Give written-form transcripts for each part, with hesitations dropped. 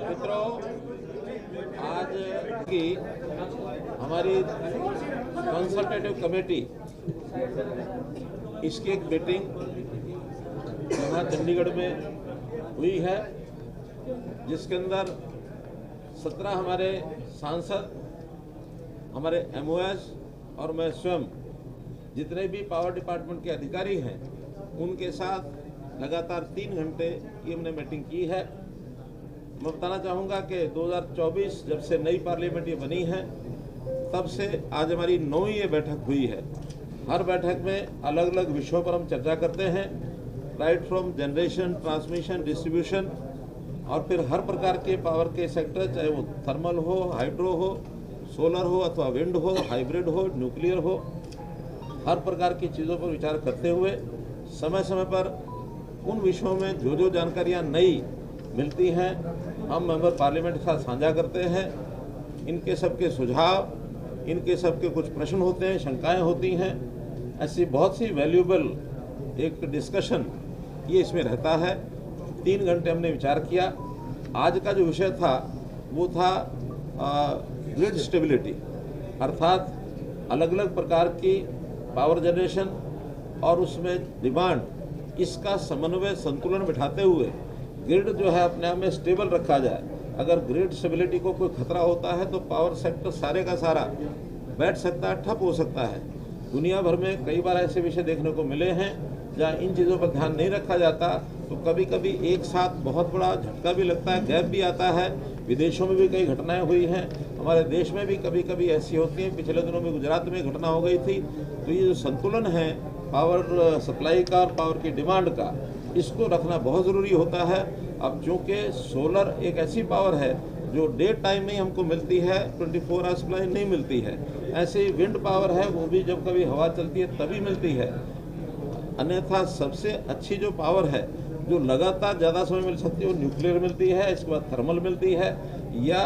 मित्रों, आज की हमारी कंसल्टेटिव कमेटी इसकी एक मीटिंग यहाँ चंडीगढ़ में हुई है, जिसके अंदर 17 हमारे सांसद, हमारे MOS और मैं स्वयं जितने भी पावर डिपार्टमेंट के अधिकारी हैं उनके साथ लगातार 3 घंटे की हमने मीटिंग की है। मैं बताना चाहूँगा कि 2024 जब से नई पार्लियामेंट ये बनी है तब से आज हमारी 9वीं ये बैठक हुई है। हर बैठक में अलग अलग विषयों पर हम चर्चा करते हैं, right from generation, transmission, distribution और फिर हर प्रकार के पावर के सेक्टर, चाहे वो थर्मल हो, हाइड्रो हो, सोलर हो अथवा विंड हो, हाइब्रिड हो, न्यूक्लियर हो, हर प्रकार की चीज़ों पर विचार करते हुए समय समय पर उन विषयों में जो जानकारियाँ नई मिलती हैं हम मेंबर पार्लियामेंट के साथ साझा करते हैं। इनके सबके सुझाव, इनके सबके कुछ प्रश्न होते हैं, शंकाएं होती हैं, ऐसी बहुत सी वैल्यूएबल एक डिस्कशन ये इसमें रहता है। 3 घंटे हमने विचार किया। आज का जो विषय था वो था ग्रिड स्टेबिलिटी, अर्थात अलग अलग प्रकार की पावर जनरेशन और उसमें डिमांड, इसका समन्वय, संतुलन बिठाते हुए ग्रिड जो है अपने आप में स्टेबल रखा जाए। अगर ग्रिड स्टेबिलिटी को कोई खतरा होता है तो पावर सेक्टर सारे का सारा बैठ सकता है, ठप हो सकता है। दुनिया भर में कई बार ऐसे विषय देखने को मिले हैं जहाँ इन चीज़ों पर ध्यान नहीं रखा जाता तो कभी कभी एक साथ बहुत बड़ा झटका भी लगता है, गैप भी आता है। विदेशों में भी कई घटनाएं हुई हैं, हमारे देश में भी कभी कभी ऐसी होती हैं। पिछले दिनों में गुजरात में घटना हो गई थी। तो ये जो संतुलन है पावर सप्लाई का और पावर की डिमांड का, इसको रखना बहुत ज़रूरी होता है। अब चूँकि सोलर एक ऐसी पावर है जो डे टाइम में हमको मिलती है, 24 आवर सप्लाई नहीं मिलती है। ऐसे ही विंड पावर है, वो भी जब कभी हवा चलती है तभी मिलती है। अन्यथा सबसे अच्छी जो पावर है जो लगातार ज़्यादा समय मिल सकती है वो न्यूक्लियर मिलती है, इसके बाद थर्मल मिलती है या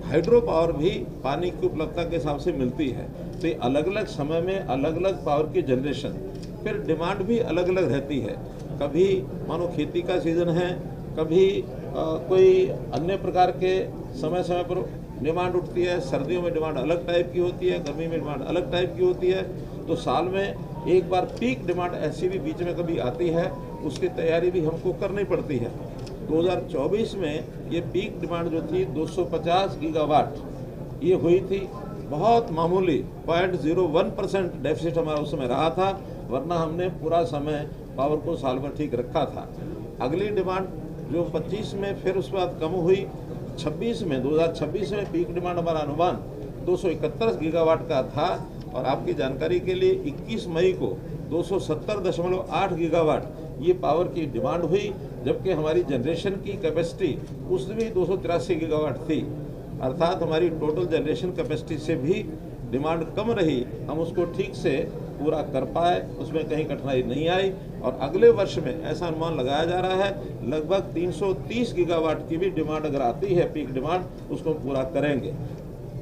हाइड्रो पावर भी पानी की उपलब्धता के हिसाब से मिलती है। तो ये अलग अलग समय में अलग अलग पावर की जनरेशन, फिर डिमांड भी अलग अलग रहती है। कभी मानो खेती का सीज़न है, कभी कोई अन्य प्रकार के समय समय पर डिमांड उठती है। सर्दियों में डिमांड अलग टाइप की होती है, गर्मी में डिमांड अलग टाइप की होती है। तो साल में एक बार पीक डिमांड ऐसी भी बीच में कभी आती है, उसकी तैयारी भी हमको करनी पड़ती है। 2024 में ये पीक डिमांड जो थी 250 गीगावाट ये हुई थी। बहुत मामूली 0.01% डेफिसिट हमारा उस समय रहा था, वरना हमने पूरा समय पावर को साल भर ठीक रखा था। अगली डिमांड जो 25 में फिर उसके बाद कम हुई, 2026 में पीक डिमांड हमारा अनुमान 271 गीगावाट का था और आपकी जानकारी के लिए 21 मई को 270.8 गीगावाट ये पावर की डिमांड हुई, जबकि हमारी जनरेशन की कैपेसिटी उसमें भी 283 गीगावाट थी। अर्थात हमारी टोटल जनरेशन कैपेसिटी से भी डिमांड कम रही, हम उसको ठीक से पूरा कर पाए, उसमें कहीं कठिनाई नहीं आई। और अगले वर्ष में ऐसा अनुमान लगाया जा रहा है लगभग 330 गीगावाट की भी डिमांड अगर आती है पीक डिमांड, उसको पूरा करेंगे।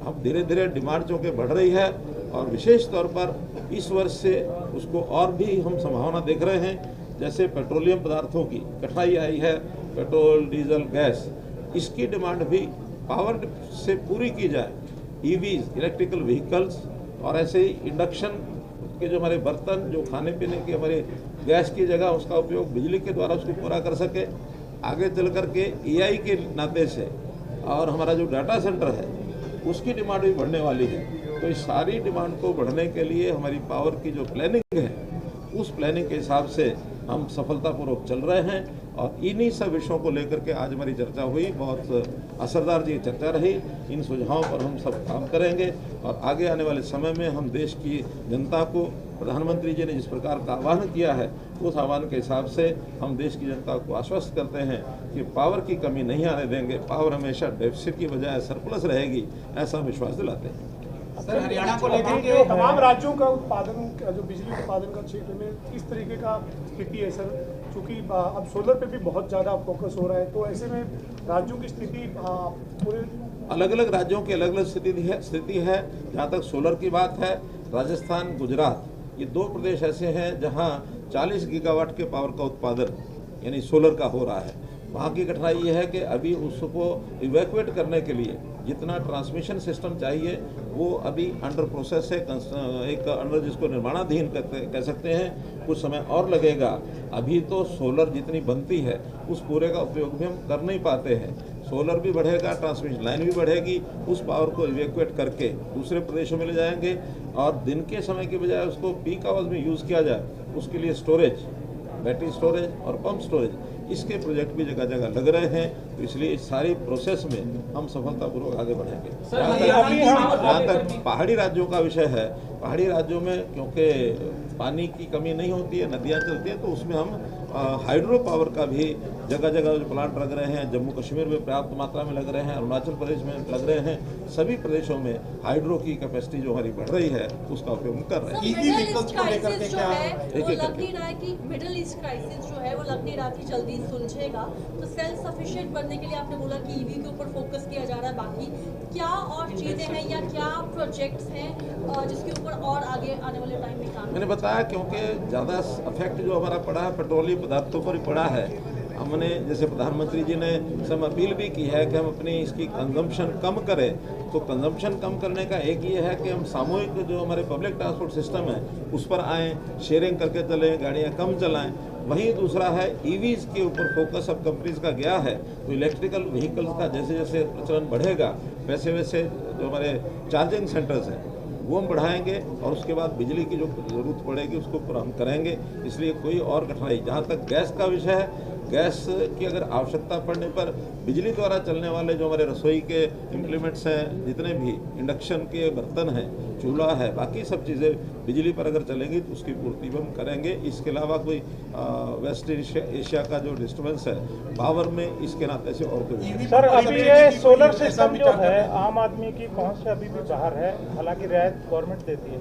अब धीरे धीरे डिमांड चूँकि बढ़ रही है और विशेष तौर पर इस वर्ष से उसको और भी हम संभावना देख रहे हैं। जैसे पेट्रोलियम पदार्थों की कठिनाई आई है, पेट्रोल, डीजल, गैस, इसकी डिमांड भी पावर से पूरी की जाए। EVs, इलेक्ट्रिकल व्हीकल्स और ऐसे ही इंडक्शन के जो हमारे बर्तन, जो खाने पीने की हमारे गैस की जगह उसका उपयोग बिजली के द्वारा उसको पूरा कर सके। आगे चल कर के AI के नाते से और हमारा जो डाटा सेंटर है उसकी डिमांड भी बढ़ने वाली है। तो इस सारी डिमांड को बढ़ने के लिए हमारी पावर की जो प्लानिंग है उस प्लानिंग के हिसाब से हम सफलतापूर्वक चल रहे हैं। और इन्हीं सब विषयों को लेकर के आज हमारी चर्चा हुई, बहुत असरदार जी चर्चा रही। इन सुझावों पर हम सब काम करेंगे और आगे आने वाले समय में हम देश की जनता को, प्रधानमंत्री जी ने जिस प्रकार का आह्वान किया है उस आह्वान के हिसाब से हम देश की जनता को आश्वस्त करते हैं कि पावर की कमी नहीं आने देंगे, पावर हमेशा डेफिसिट की बजाय सरप्लस रहेगी, ऐसा विश्वास दिलाते हैं। सर, हरियाणा को लेकर के तमाम राज्यों का उत्पादन, जो बिजली उत्पादन का क्षेत्र में किस तरीके का स्थिति है सर? क्योंकि अब सोलर पे भी बहुत ज़्यादा फोकस हो रहा है, तो ऐसे में राज्यों की स्थिति पूरे अलग अलग राज्यों की अलग अलग स्थिति है। जहाँ तक सोलर की बात है, राजस्थान, गुजरात, ये 2 प्रदेश ऐसे हैं जहाँ 40 गीगावाट के पावर का उत्पादन यानी सोलर का हो रहा है। वहाँ की कठिनाई ये है कि अभी उसको इवैक्यूएट करने के लिए जितना ट्रांसमिशन सिस्टम चाहिए वो अभी अंडर प्रोसेस है, एक अंडर जिसको निर्माणाधीन कह सकते हैं, कुछ समय और लगेगा। अभी तो सोलर जितनी बनती है उस पूरे का उपयोग भी हम कर नहीं पाते हैं। सोलर भी बढ़ेगा, ट्रांसमिशन लाइन भी बढ़ेगी, उस पावर को इवैक्यूएट करके दूसरे प्रदेशों में ले जाएंगे और दिन के समय के बजाय उसको पीक आवर्स में यूज़ किया जाए, उसके लिए स्टोरेज, बैटरी स्टोरेज और पंप स्टोरेज, इसके प्रोजेक्ट भी जगह जगह लग रहे हैं। तो इसलिए इस सारी प्रोसेस में हम सफलतापूर्वक आगे बढ़ेंगे। जहाँ तक पहाड़ी राज्यों का विषय है, पहाड़ी राज्यों में क्योंकि पानी की कमी नहीं होती है, नदियाँ चलती हैं, तो उसमें हम हाइड्रो पावर का भी जगह जगह जो प्लांट लग रहे हैं, जम्मू कश्मीर में पर्याप्त मात्रा में लग रहे हैं, अरुणाचल प्रदेश में लग रहे हैं, सभी प्रदेशों में हाइड्रो की कैपेसिटी जो हमारी बढ़ रही है उसका उपयोग हम कर रहे हैं। मिडल ईस्ट क्राइसिस जो है वो लग नहीं रहा है कि मिडल ईस्ट क्राइसिस जो है वो लग नहीं रहा कि जल्दी सुलझेगा, तो सेल्फ सफिशिएंट बनने के लिए आपने बोला कि ईवी के ऊपर फोकस किया जा रहा है, बाकी क्या और चीजें हैं या क्या प्रोजेक्ट्स हैं जिसके ऊपर और आगे आने वाले टाइम में काम? मैंने बताया क्योंकि ज़्यादा अफेक्ट जो हमारा पड़ा है पेट्रोलियम पदार्थों पर ही पड़ा है। हमने जैसे प्रधानमंत्री जी ने सब अपील भी की है कि हम अपनी इसकी कंजम्पशन कम करें, तो कंजम्पशन कम करने का एक ये है कि हम सामूहिक जो हमारे पब्लिक ट्रांसपोर्ट सिस्टम है उस पर आएँ, शेयरिंग करके चलें, गाड़ियाँ कम चलाएं। वहीं दूसरा है ईवीज़ के ऊपर फोकस अब कंपनीज का गया है, तो इलेक्ट्रिकल व्हीकल्स का जैसे जैसे प्रचलन बढ़ेगा वैसे वैसे जो हमारे चार्जिंग सेंटर्स हैं वो हम बढ़ाएंगे और उसके बाद बिजली की जो ज़रूरत पड़ेगी उसको पूरा हम करेंगे। इसलिए कोई और कठिनाई, जहाँ तक गैस का विषय है, गैस की अगर आवश्यकता पड़ने पर बिजली द्वारा चलने वाले जो हमारे रसोई के इम्प्लीमेंट्स हैं, जितने भी इंडक्शन के बर्तन हैं, चूल्हा है, बाकी सब चीज़ें बिजली पर अगर चलेंगी तो उसकी पूर्ति भी हम करेंगे। इसके अलावा कोई वेस्ट एशिया का जो डिस्टर्बेंस है पावर में, इसके नाते से और कोई। सर अभी ये सोलर सिस्टम जो है आम आदमी की पहुंच से अभी भी बाहर है, हालांकि रियायत गवर्नमेंट देती है,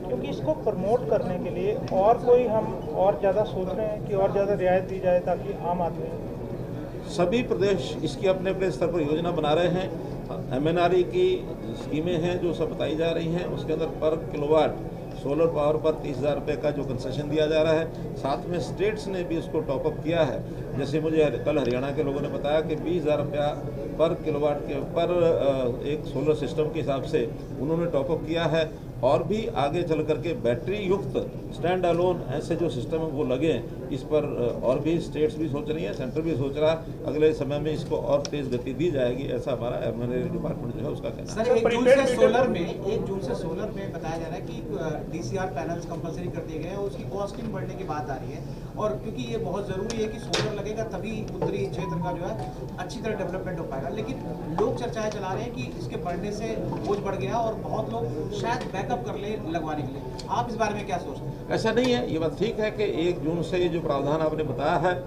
क्योंकि इसको प्रमोट करने के लिए और कोई हम और ज़्यादा सोच रहे हैं कि और ज़्यादा रियायत दी जाए ताकि आम आदमी। सभी प्रदेश इसकी अपने अपने स्तर पर योजना बना रहे हैं। MNRE की स्कीमें हैं जो सब बताई जा रही हैं, उसके अंदर पर किलोवाट सोलर पावर पर 30,000 रुपये का जो कंसेशन दिया जा रहा है, साथ में स्टेट्स ने भी उसको टॉपअप किया है। जैसे मुझे कल हरियाणा के लोगों ने बताया कि 20,000 रुपया पर किलोवाट के पर एक सोलर सिस्टम के हिसाब से उन्होंने टॉपअप किया है। और भी आगे चल करके बैटरी युक्त स्टैंड अलोन ऐसे जो सिस्टम है वो लगे, इस पर और भी स्टेट्स भी सोच रही हैं, सेंटर भी सोच रहा है। अगले समय में इसको और तेज गति दी जाएगी, ऐसा हमारा MNRE डिपार्टमेंट जो है उसका कहना है। सर 1 जून से सोलर में बताया जा रहा है कि DCR पैनल्स कंपलसरी कर दिए गए हैं और उसकी कॉस्टिंग बढ़ने की बात आ रही है, और क्योंकि ये बहुत ज़रूरी है कि सोलर लगेगा तभी उत्तरी क्षेत्र का जो है अच्छी तरह डेवलपमेंट हो पाएगा। लेकिन लोग चर्चाएं चला रहे हैं कि इसके बढ़ने से बोझ बढ़ गया और बहुत लोग शायद बैकअप कर ले लगवाने के लिए, आप इस बारे में क्या सोचते हैं? ऐसा नहीं है, ये बात ठीक है कि 1 जून से ये जो प्रावधान आपने बताया है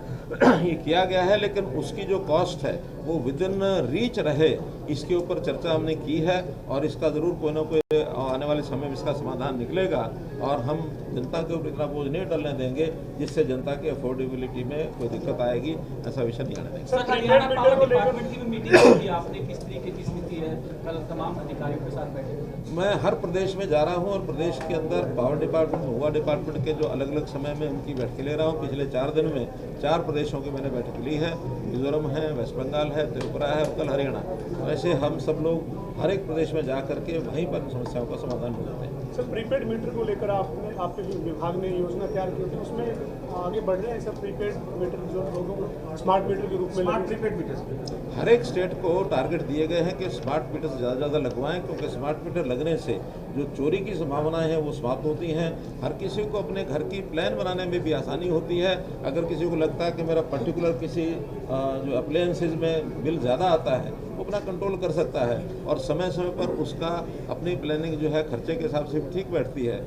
ये किया गया है, लेकिन उसकी जो कॉस्ट है वो विद इन रीच रहे, इसके ऊपर चर्चा हमने की है और इसका ज़रूर कोई ना कोई आने वाले समय में इसका समाधान निकलेगा और हम जनता के ऊपर इतना बोझ नहीं डालने देंगे जिससे जनता की अफोर्डेबिलिटी में कोई दिक्कत आएगी, ऐसा विषय नहीं आने देंगे। सर हरियाणा पावर डिपार्टमेंट की भी मीटिंग की आपने, किस तरीके की स्थिति है, कल तमाम अधिकारियों के साथ बैठे? मैं हर प्रदेश में जा रहा हूं और प्रदेश के अंदर पावर डिपार्टमेंट, हुआ डिपार्टमेंट के जो अलग अलग समय में उनकी बैठकें ले रहा हूं। पिछले 4 दिन में 4 प्रदेशों की मैंने बैठक ली है, मिजोरम है, वेस्ट बंगाल है, त्रिपुरा है, कल हरियाणा। वैसे हम सब लोग हर एक प्रदेश में जा करके वहीं पर समस्याओं का समाधान ढूंढते हैं। सर प्रीपेड मीटर को लेकर आपके विभाग ने योजना तैयार की थी, उसमें आगे बढ़ रहे हैं सर? प्रीपेड मीटर जो लोगों को स्मार्ट मीटर के रूप में, स्मार्ट प्रीपेड मीटर हर एक स्टेट को टारगेट दिए गए हैं कि स्मार्ट मीटर से ज़्यादा लगवाएं, क्योंकि स्मार्ट मीटर लगने से जो चोरी की संभावनाएं हैं वो समाप्त होती हैं। हर किसी को अपने घर की प्लान बनाने में भी आसानी होती है। अगर किसी को लगता है कि मेरा पर्टिकुलर किसी जो अप्लायंसेज में बिल ज़्यादा आता है वो अपना कंट्रोल कर सकता है और समय समय पर उसका अपनी प्लानिंग जो है खर्चे के हिसाब से ठीक बैठती है।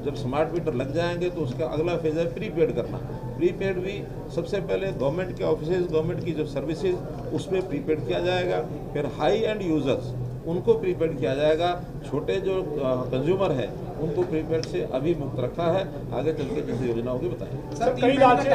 जब स्मार्ट मीटर लग जाएंगे तो उसका अगला फेज है प्रीपेड करना। प्रीपेड भी सबसे पहले गवर्नमेंट के ऑफिसेज, गवर्नमेंट की जो सर्विसेज उसमें प्रीपेड किया जाएगा, फिर हाई एंड यूजर्स उनको प्रीपेड किया जाएगा। छोटे जो कंज्यूमर है उनको प्रीपेड से अभी मुक्त रखा है। आगे चल के जैसे योजना होगी बताएंगे। सर कई राज्य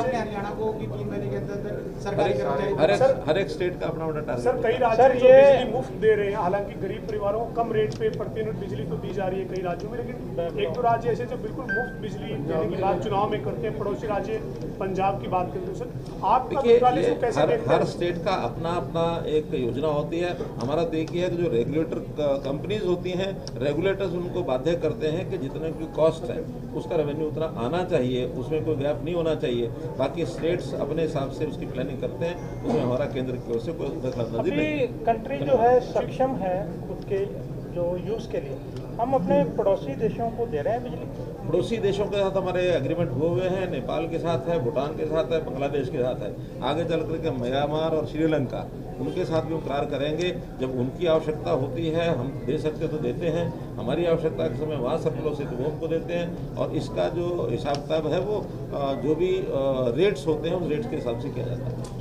हरियाणा को कि 3 महीने के अंदर सरकारी कर्मचारी हर एक स्टेट का अपना अपना टारगेट। सर कई राज्य जो बिजली मुफ्त दे रहे हैं, हालांकि गरीब परिवारों को कम रेट पे प्रति यूनिट बिजली तो दी जा रही है कई राज्यों में, लेकिन एक दो राज्य ऐसे जो बिल्कुल मुफ्त बिजली देने की बात चुनाव में करते हैं। पड़ोसी राज्य पंजाब की बात करते हैं। सर आपका मंत्रालय इसको कैसे देखते हैं? हर स्टेट का अपना अपना एक योजना होती है। हमारा तो एक ही है कि जो रेगुलेटर कंपनीज होती हैं, रेगुलेटर्स उनको बाध्य करते हैं कि जितने की कॉस्ट है उसका रेवेन्यू उतना आना चाहिए, उसमें कोई गैप नहीं होना चाहिए। बाकी स्टेट्स अपने हिसाब से उसकी प्लानिंग करते हैं, उसमें हमारा केंद्र की ओर से कोई दखलंदाजी नहीं। कंट्री जो है सक्षम है खुद के जो यूज़ के लिए, हम अपने पड़ोसी देशों को दे रहे हैं बिजली। पड़ोसी देशों के साथ हमारे एग्रीमेंट हुए हुए हैं, नेपाल के साथ है, भूटान के साथ है, बांग्लादेश के साथ है। आगे चल करके म्यांमार और श्रीलंका, उनके साथ भी हम करार करेंगे। जब उनकी आवश्यकता होती है, हम दे सकते तो देते हैं, हमारी आवश्यकता के समय वहाँ सरप्लस है तो वो हमको देते हैं। और इसका जो हिसाब किताब है वो जो भी रेट्स होते हैं उस रेट्स के हिसाब से किया जाता है।